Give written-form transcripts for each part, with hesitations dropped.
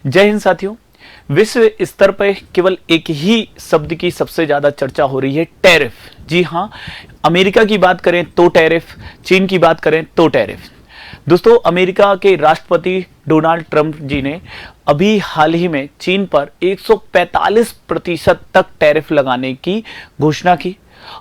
जय हिंद साथियों। विश्व स्तर पर केवल एक ही शब्द की सबसे ज्यादा चर्चा हो रही है, टैरिफ। जी हां, अमेरिका की बात करें तो टैरिफ, चीन की बात करें तो टैरिफ। दोस्तों, अमेरिका के राष्ट्रपति डोनाल्ड ट्रंप जी ने अभी हाल ही में चीन पर 145% तक टैरिफ लगाने की घोषणा की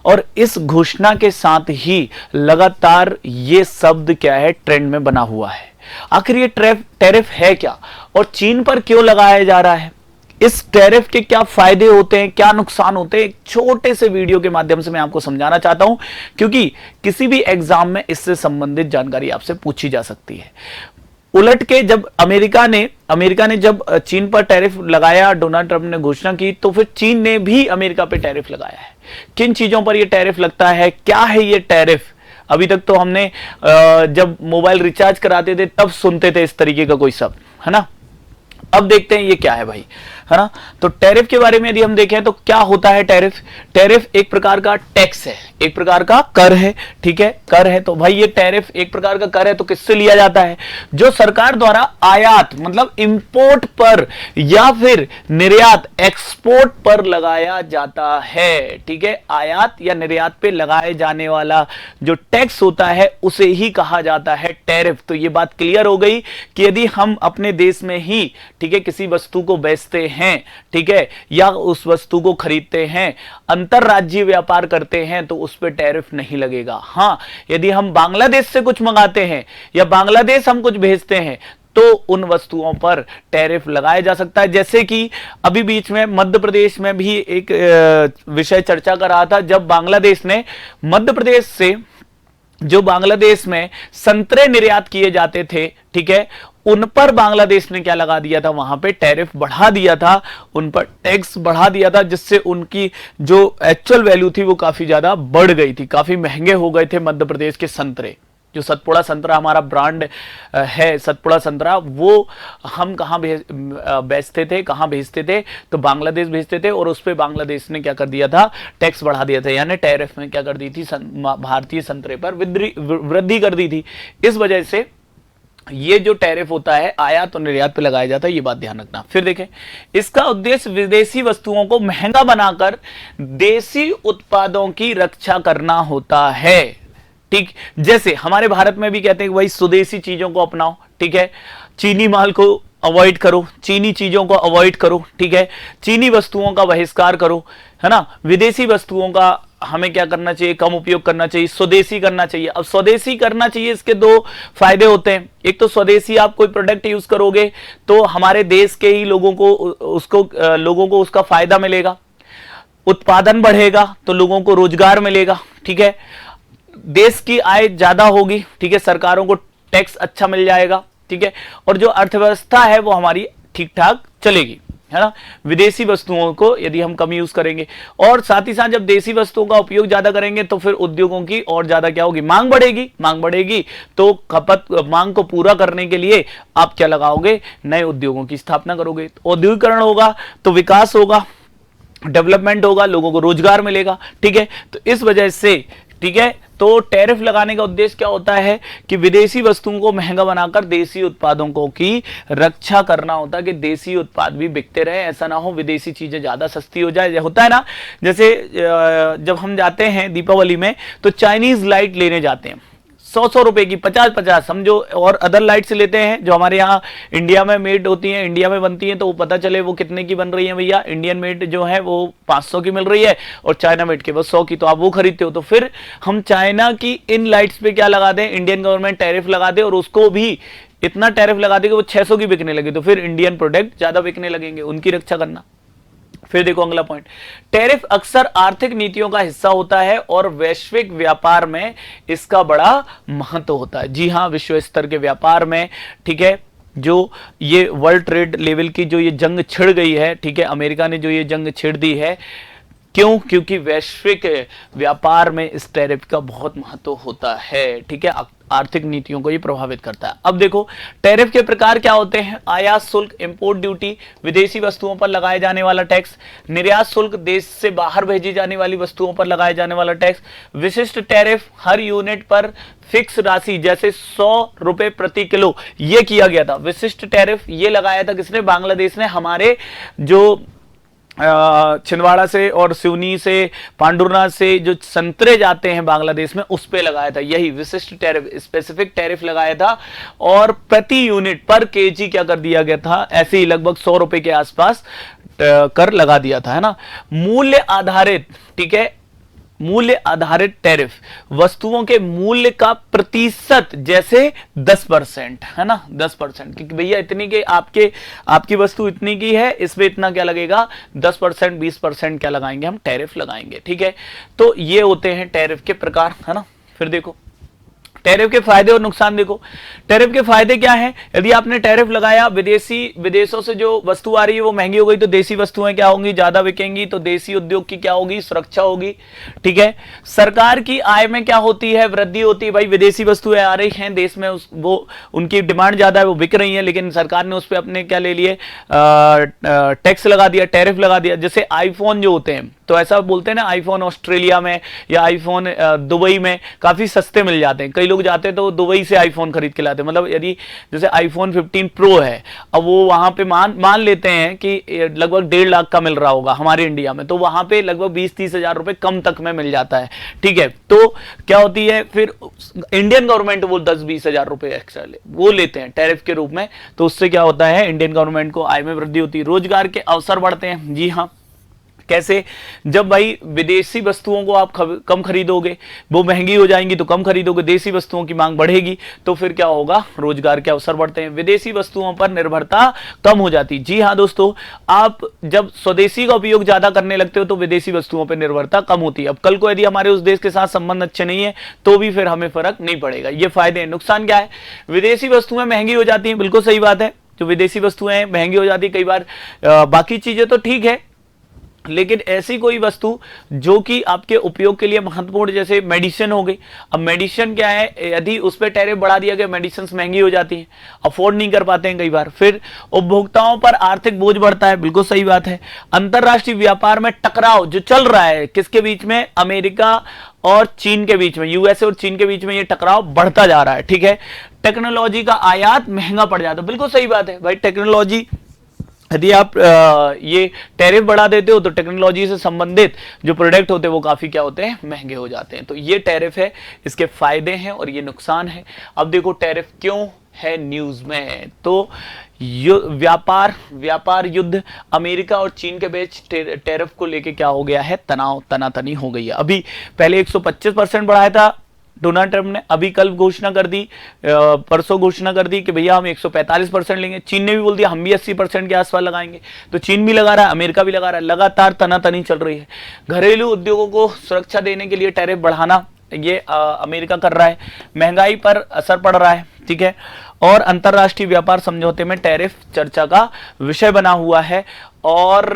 और इस घोषणा के साथ ही लगातार ये शब्द क्या है, ट्रेंड में बना हुआ है। आखिर ये टैरिफ है क्या और चीन पर क्यों लगाया जा रहा है? इस टैरिफ के क्या फायदे होते हैं, क्या नुकसान होते हैं, एक छोटे से वीडियो के माध्यम से मैं आपको समझाना चाहता हूं, क्योंकि किसी भी एग्जाम में इससे संबंधित जानकारी आपसे पूछी जा सकती है। उलट के जब अमेरिका ने जब चीन पर टैरिफ लगाया, डोनाल्ड ट्रंप ने घोषणा की, तो फिर चीन ने भी अमेरिका पर टैरिफ लगाया है। किन चीजों पर यह टैरिफ लगता है, क्या है ये टैरिफ? अभी तक तो हमने जब मोबाइल रिचार्ज कराते थे तब सुनते थे इस तरीके का कोई शब्द, है ना। अब देखते हैं ये क्या है भाई, है ना। तो टैरिफ के बारे में यदि हम देखें तो क्या होता है टैरिफ? टैरिफ एक प्रकार का टैक्स है, एक प्रकार का कर है, ठीक है, कर है। तो भाई ये टैरिफ एक प्रकार का कर है, तो किससे लिया जाता है? जो सरकार द्वारा आयात मतलब इंपोर्ट पर या फिर निर्यात एक्सपोर्ट पर लगाया जाता है, ठीक है। आयात या निर्यात पे लगाए जाने वाला जो टैक्स होता है उसे ही कहा जाता है टैरिफ। तो ये बात क्लियर हो गई कि यदि हम अपने देश में ही, ठीक है, किसी वस्तु को बेचते हैं, ठीक है, या उस वस्तु को खरीदते हैं, अंतरराज्यीय व्यापार करते हैं, तो उस पर टैरिफ नहीं लगेगा। हां, यदि हम बांग्लादेश से कुछ मंगाते हैं या बांग्लादेश हम कुछ भेजते हैं तो उन वस्तुओं पर टैरिफ लगाया जा सकता है। जैसे कि अभी बीच में मध्य प्रदेश में भी एक विषय चर्चा कर रहा था, जब बांग्लादेश ने मध्य प्रदेश से जो बांग्लादेश में संतरे निर्यात किए जाते थे, ठीक है, उन पर बांग्लादेश ने क्या लगा दिया था, वहां पे टैरिफ बढ़ा दिया था, उन पर टैक्स बढ़ा दिया था, जिससे उनकी जो एक्चुअल वैल्यू थी वो काफी ज्यादा बढ़ गई थी, काफी महंगे हो गए थे मध्य प्रदेश के संतरे। जो सतपुड़ा संतरा हमारा ब्रांड है, सतपुड़ा संतरा, वो हम कहां बेचते थे, कहां भेजते थे? तो बांग्लादेश भेजते थे और उस पर बांग्लादेश ने क्या कर दिया था, टैक्स बढ़ा दिया था, यानी टैरिफ में क्या कर दी थी, भारतीय संतरे पर वृद्धि कर दी थी। इस वजह से ये जो टैरिफ होता है आयात और निर्यात पे लगाया जाता है, ये बात ध्यान रखना। फिर देखें, इसका उद्देश्य विदेशी वस्तुओं को महंगा बनाकर देसी उत्पादों की रक्षा करना होता है, ठीक। जैसे हमारे भारत में भी कहते हैं कि भाई स्वदेशी चीजों को अपनाओ, ठीक है, चीनी माल को अवॉइड करो, चीनी चीजों को अवॉइड करो, ठीक है, चीनी वस्तुओं का बहिष्कार करो, है ना। विदेशी वस्तुओं का हमें क्या करना चाहिए, कम उपयोग करना चाहिए, स्वदेशी करना चाहिए। अब स्वदेशी करना चाहिए, इसके दो फायदे होते हैं। एक तो स्वदेशी आप कोई प्रोडक्ट यूज करोगे तो हमारे देश के ही लोगों को उसका फायदा मिलेगा, उत्पादन बढ़ेगा तो लोगों को रोजगार मिलेगा, ठीक है, देश की आय ज्यादा होगी, ठीक है, सरकारों को टैक्स अच्छा मिल जाएगा, ठीक है, और जो अर्थव्यवस्था है वो हमारी ठीक ठाक चलेगी, है ना। विदेशी वस्तुओं को यदि हम कम यूज करेंगे और साथ ही साथ जब देसी वस्तुओं का उपयोग ज्यादा करेंगे तो फिर उद्योगों की और ज्यादा क्या होगी, मांग बढ़ेगी। तो मांग को पूरा करने के लिए आप क्या लगाओगे, नए उद्योगों की स्थापना करोगे, तो औद्योगिकरण होगा तो विकास होगा, डेवलपमेंट होगा, लोगों को रोजगार मिलेगा, ठीक है। तो इस वजह से, ठीक है, तो टैरिफ लगाने का उद्देश्य क्या होता है कि विदेशी वस्तुओं को महंगा बनाकर देसी उत्पादों की रक्षा करना होता है, कि देसी उत्पाद भी बिकते रहे, ऐसा ना हो विदेशी चीजें ज्यादा सस्ती हो जाए। होता है ना, जैसे जब हम जाते हैं दीपावली में तो चाइनीज लाइट लेने जाते हैं 100 रुपए की, 50 समझो, और अदर लाइट से लेते हैं जो हमारे यहाँ इंडिया में मेड होती हैं, इंडिया में बनती हैं, तो वो पता चले वो कितने की बन रही है भैया। इंडियन मेड जो है वो 500 की मिल रही है और चाइना मेड के बस 100 की, तो आप वो खरीदते हो। तो फिर हम चाइना की इन लाइट्स पे क्या लगा दें, इंडियन गवर्नमेंट टैरिफ लगा दे और उसको भी इतना टैरिफ लगा दे कि वो 600 की बिकने लगे, तो फिर इंडियन प्रोडक्ट ज्यादा बिकने लगेंगे, उनकी रक्षा करना। फिर देखो अगला पॉइंट, टैरिफ अक्सर आर्थिक नीतियों का हिस्सा होता है और वैश्विक व्यापार में इसका बड़ा महत्व होता है। जी हां, विश्व स्तर के व्यापार में, ठीक है, जो ये वर्ल्ड ट्रेड लेवल की जो ये जंग छिड़ गई है, ठीक है, अमेरिका ने जो ये जंग छिड़ दी है, क्यों? क्योंकि वैश्विक व्यापार में इस टैरिफ का बहुत महत्व होता है, ठीक है। आर्थिक नीतियों को ये प्रभावित करता है। अब देखो टैरिफ के प्रकार क्या होते हैं। आयात शुल्क, इंपोर्ट ड्यूटी, विदेशी वस्तुओं पर लगाए जाने वाला टैक्स, निर्यात शुल्क, देश से बाहर भेजी जाने वाली वस्तुओं पर लगाए जाने वाला टैक्स, विशिष्ट टैरिफ, हर यूनिट पर फिक्स राशि जैसे 100 रुपए प्रति किलो, ये किया गया था। विशिष्ट टैरिफ ये लगाया था किसने? बांग्लादेश ने। हमारे जो छिंदवाड़ा से और सिवनी से, पांडुरनाथ से जो संतरे जाते हैं बांग्लादेश में, उस पे लगाया था यही विशिष्ट टैरिफ, स्पेसिफिक टैरिफ लगाया था। और प्रति यूनिट पर केजी क्या कर दिया गया था? ऐसे ही लगभग 100 रुपए के आसपास कर लगा दिया था, है ना। मूल्य आधारित, ठीक है, मूल्य आधारित टैरिफ, वस्तुओं के मूल्य का प्रतिशत, जैसे 10%, है ना, 10%, क्योंकि भैया इतनी के आपकी वस्तु इतनी की है, इसमें इतना क्या लगेगा? 10%, 20% क्या लगाएंगे हम? टैरिफ लगाएंगे, ठीक है। तो ये होते हैं टैरिफ के प्रकार, है ना। फिर देखो टैरिफ के फायदे और नुकसान। देखो टैरिफ के फायदे क्या हैं। यदि आपने टैरिफ लगाया, विदेशों से जो वस्तु आ रही है वो महंगी हो गई, तो देसी वस्तुएं क्या होंगी? ज्यादा बिकेंगी, तो देसी उद्योग की क्या होगी? सुरक्षा होगी, ठीक है। सरकार की आय में क्या होती है? वृद्धि होती है। भाई विदेशी वस्तुएं आ रही हैं देश में, वो उनकी डिमांड ज्यादा है, वो बिक रही है, लेकिन सरकार ने उस पर अपने क्या ले लिए? टैक्स लगा दिया, टैरिफ लगा दिया। जैसे आईफोन जो होते हैं, तो ऐसा बोलते हैं ना, आईफोन ऑस्ट्रेलिया में या आईफोन दुबई में काफी सस्ते मिल जाते हैं। कई लोग जाते हैं तो दुबई से आईफोन खरीद के लाते हैं। मतलब यदि जैसे आईफोन 15 प्रो है, अब वो वहां पे मान लेते हैं कि लगभग 1.5 लाख का मिल रहा होगा हमारे इंडिया में, तो वहां पे लगभग 20-30 हजार रुपए कम तक में मिल जाता है, ठीक है। तो क्या होती है फिर इंडियन गवर्नमेंट वो 10-20 हजार रुपए एक्स्ट्रा वो लेते हैं टैरिफ के रूप में। तो उससे क्या होता है? इंडियन गवर्नमेंट को आय में वृद्धि होती है, रोजगार के अवसर बढ़ते हैं। जी हाँ, कैसे? जब भाई विदेशी वस्तुओं को आप कम खरीदोगे, वो महंगी हो जाएंगी तो कम खरीदोगे, देसी वस्तुओं की मांग बढ़ेगी, तो फिर क्या होगा? रोजगार के अवसर बढ़ते हैं, विदेशी वस्तुओं पर निर्भरता कम हो जाती। जी हाँ दोस्तों, आप जब स्वदेशी का उपयोग ज्यादा करने लगते हो तो विदेशी वस्तुओं पर निर्भरता कम होती है। अब कल को यदि हमारे उस देश के साथ संबंध अच्छे नहीं है तो भी फिर हमें फर्क नहीं पड़ेगा। ये फायदे हैं। नुकसान क्या है? विदेशी वस्तुएं महंगी हो जाती हैं, बिल्कुल सही बात है। जो विदेशी वस्तुएं महंगी हो जाती, कई बार बाकी चीजें तो ठीक है, लेकिन ऐसी कोई वस्तु जो कि आपके उपयोग के लिए महत्वपूर्ण, जैसे मेडिसिन हो गई। अब मेडिसिन क्या है? यदि उस पर टैरिफ बढ़ा दिया गया, मेडिसिन महंगी हो जाती है, अफोर्ड नहीं कर पाते हैं कई बार। फिर उपभोक्ताओं पर आर्थिक बोझ बढ़ता है, बिल्कुल सही बात है। अंतरराष्ट्रीय व्यापार में टकराव जो चल रहा है, किसके बीच में? अमेरिका और चीन के बीच में, यूएसए और चीन के बीच में ये टकराव बढ़ता जा रहा है, ठीक है। टेक्नोलॉजी का आयात महंगा पड़ जाता है, बिल्कुल सही बात है भाई। टेक्नोलॉजी यदि आप ये टैरिफ बढ़ा देते हो तो टेक्नोलॉजी से संबंधित जो प्रोडक्ट होते हैं वो काफी क्या होते हैं? महंगे हो जाते हैं। तो ये टैरिफ है, इसके फायदे हैं और ये नुकसान है। अब देखो टैरिफ क्यों है न्यूज में। तो व्यापार युद्ध, अमेरिका और चीन के बीच टैरिफ को लेके क्या हो गया है? तनातनी हो गई है। अभी पहले 125% बढ़ाया था डोनाल्ड ट्रंप ने, अभी कल घोषणा कर दी, परसों घोषणा कर दी कि भैया हम 145% लेंगे। चीन ने भी बोल दिया हम भी 80% के आसपास लगाएंगे। तो चीन भी लगा रहा है, अमेरिका भी लगा रहा है, लगातार तनातनी चल रही है। घरेलू उद्योगों को सुरक्षा देने के लिए टैरिफ बढ़ाना ये अमेरिका कर रहा है, महंगाई पर असर पड़ रहा है, ठीक है। और अंतरराष्ट्रीय व्यापार समझौते में टैरिफ चर्चा का विषय बना हुआ है और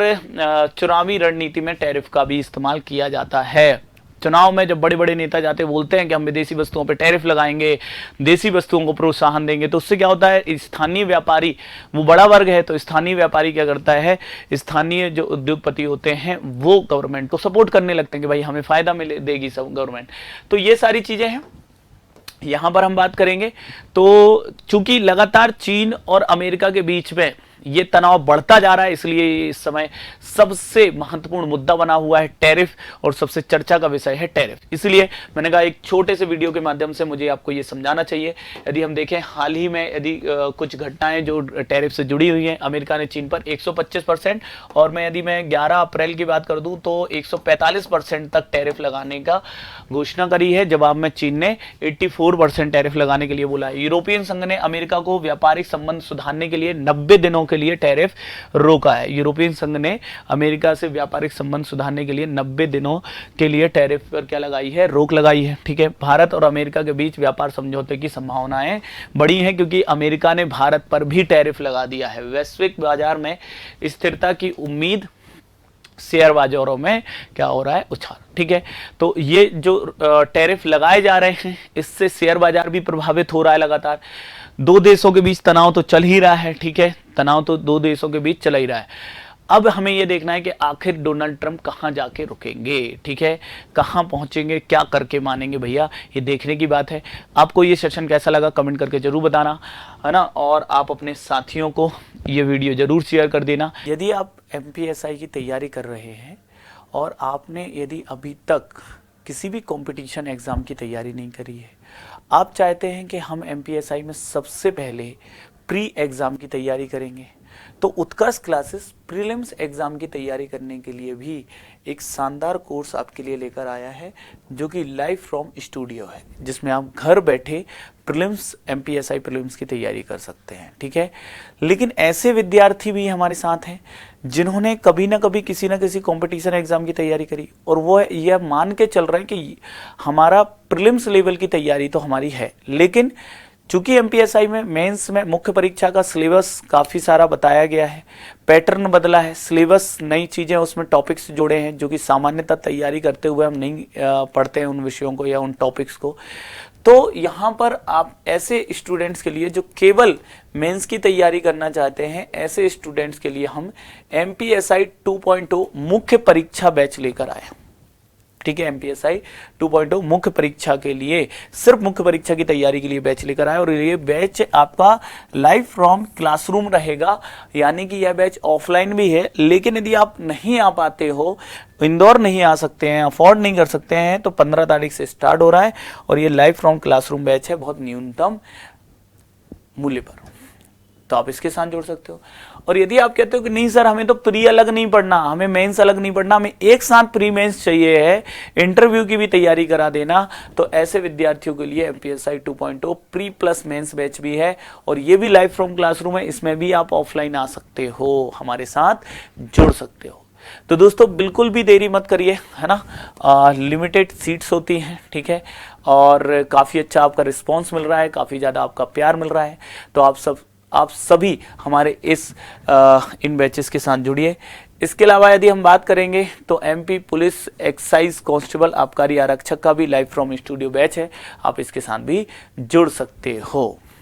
चुनावी रणनीति में टैरिफ का भी इस्तेमाल किया जाता है। चुनाव में जब बड़े बड़े नेता जाते बोलते हैं कि हम विदेशी वस्तुओं पर टैरिफ लगाएंगे, देसी वस्तुओं को प्रोत्साहन देंगे, तो उससे क्या होता है? स्थानीय व्यापारी, वो बड़ा वर्ग है, तो स्थानीय व्यापारी क्या करता है? स्थानीय जो उद्योगपति होते हैं वो गवर्नमेंट को सपोर्ट करने लगते हैं कि भाई हमें फायदा मिले देगी सब गवर्नमेंट। तो ये सारी चीजें हैं, यहां पर हम बात करेंगे। तो चूंकि लगातार चीन और अमेरिका के बीच में ये तनाव बढ़ता जा रहा है, इसलिए इस समय सबसे महत्वपूर्ण मुद्दा बना हुआ है टैरिफ और सबसे चर्चा का विषय है टैरिफ। इसलिए मैंने कहा एक छोटे से वीडियो के माध्यम से मुझे आपको ये समझाना चाहिए। यदि हम देखें हाल ही में यदि कुछ घटनाएं जो टैरिफ से जुड़ी हुई हैं, अमेरिका ने चीन पर 125% और यदि मैं 11 अप्रैल की बात कर दूं तो 145% तक टैरिफ लगाने का घोषणा करी है। जवाब में चीन ने 84% टैरिफ लगाने के लिए बोला है। यूरोपियन संघ ने अमेरिका को व्यापारिक संबंध सुधारने के लिए 90 दिनों के लिए टैरिफ रोका है। यूरोपियन संघ ने अमेरिका से व्यापारिक संबंध सुधारने के लिए 90 दिनों के लिए टैरिफ पर क्या लगाई है? रोक लगाई है, ठीक है। भारत और अमेरिका के बीच व्यापार समझौते की संभावनाएं बड़ी हैं क्योंकि अमेरिका ने भारत पर भी टैरिफ लगा दिया है। वैश्विक बाजार में स्थिरता की उम्मीद शेयर बाजारों में क्या हो रहा है, उछाल। ठीक है, तो ये जो टैरिफ लगाए जा रहे हैं इससे शेयर बाजार भी प्रभावित हो रहा है लगातार। दो देशों के बीच तनाव तो चल ही रहा है। ठीक है, तनाव तो दो देशों के बीच चल ही रहा है। अब हमें यह देखना है कि आखिर डोनाल्ड ट्रंप कहां जाके रुकेंगे। ठीक है, कहां पहुंचेंगे, क्या करके मानेंगे भैया, ये देखने की बात है। आपको ये सेशन कैसा लगा कमेंट करके जरूर बताना, है ना। और आप अपने साथियों को ये वीडियो जरूर शेयर कर देना। यदि आप MPSI की तैयारी कर रहे हैं और आपने यदि अभी तक किसी भी कंपटीशन एग्जाम की तैयारी नहीं करी है, आप चाहते हैं कि हम MPSI में सबसे पहले प्री एग्जाम की तैयारी करेंगे, तो उत्कर्ष क्लासेस प्रीलिम्स एग्जाम की तैयारी करने के लिए भी एक शानदार कोर्स आपके लिए लेकर आया है, जो कि लाइव फ्रॉम स्टूडियो है, जिसमें आप घर बैठे प्रीलिम्स MPSI प्रीलिम्स की तैयारी कर सकते हैं। ठीक है, लेकिन ऐसे विद्यार्थी भी हमारे साथ हैं जिन्होंने कभी ना कभी किसी ना किसी कंपटीशन एग्जाम की तैयारी करी और वो यह मान के चल रहे हैं कि हमारा प्रीलिम्स लेवल की तैयारी तो हमारी है, लेकिन चूंकि MPSI में मेंस में मुख्य परीक्षा का सिलेबस काफ़ी सारा बताया गया है, पैटर्न बदला है, सिलेबस नई चीज़ें उसमें टॉपिक्स जोड़े हैं जो कि सामान्यतः तैयारी करते हुए हम नहीं पढ़ते हैं उन विषयों को या उन टॉपिक्स को। तो यहाँ पर आप ऐसे स्टूडेंट्स के लिए जो केवल मेंस की तैयारी करना चाहते हैं, ऐसे स्टूडेंट्स के लिए हम MPSI 2.0 मुख्य परीक्षा बैच लेकर आए। ठीक है, MPSI 2.0 मुख्य परीक्षा के लिए, सिर्फ मुख्य परीक्षा की तैयारी के लिए बैच लेकर आए और ये बैच आपका लाइव फ्रॉम क्लासरूम रहेगा, यानी कि यह बैच ऑफलाइन भी है, लेकिन यदि आप नहीं आ पाते हो, इंदौर नहीं आ सकते हैं, अफोर्ड नहीं कर सकते हैं, तो 15 तारीख से स्टार्ट हो रहा है और ये लाइव फ्रॉम क्लासरूम बैच है, बहुत न्यूनतम मूल्य पर, तो आप इसके साथ जोड़ सकते हो। और यदि आप कहते हो कि नहीं सर हमें तो प्री अलग नहीं पढ़ना, हमें मेंस अलग नहीं पढ़ना, हमें एक साथ प्री मेंस चाहिए है, इंटरव्यू की भी तैयारी करा देना, तो ऐसे विद्यार्थियों के लिए MPSI 2.0 pre plus mains batch भी है और ये भी लाइव फ्रॉम क्लासरूम है, इसमें भी आप ऑफलाइन आ सकते हो, हमारे साथ जुड़ सकते हो। तो दोस्तों बिल्कुल भी देरी मत करिए, है ना, लिमिटेड सीट्स होती हैं। ठीक है, और काफ़ी अच्छा आपका रिस्पॉन्स मिल रहा है, काफ़ी ज़्यादा आपका प्यार मिल रहा है, तो आप सभी हमारे इन बैचेस के साथ जुड़िए। इसके अलावा यदि हम बात करेंगे तो MP पुलिस एक्साइज कांस्टेबल आबकारी आरक्षक का भी लाइव फ्रॉम स्टूडियो बैच है, आप इसके साथ भी जुड़ सकते हो।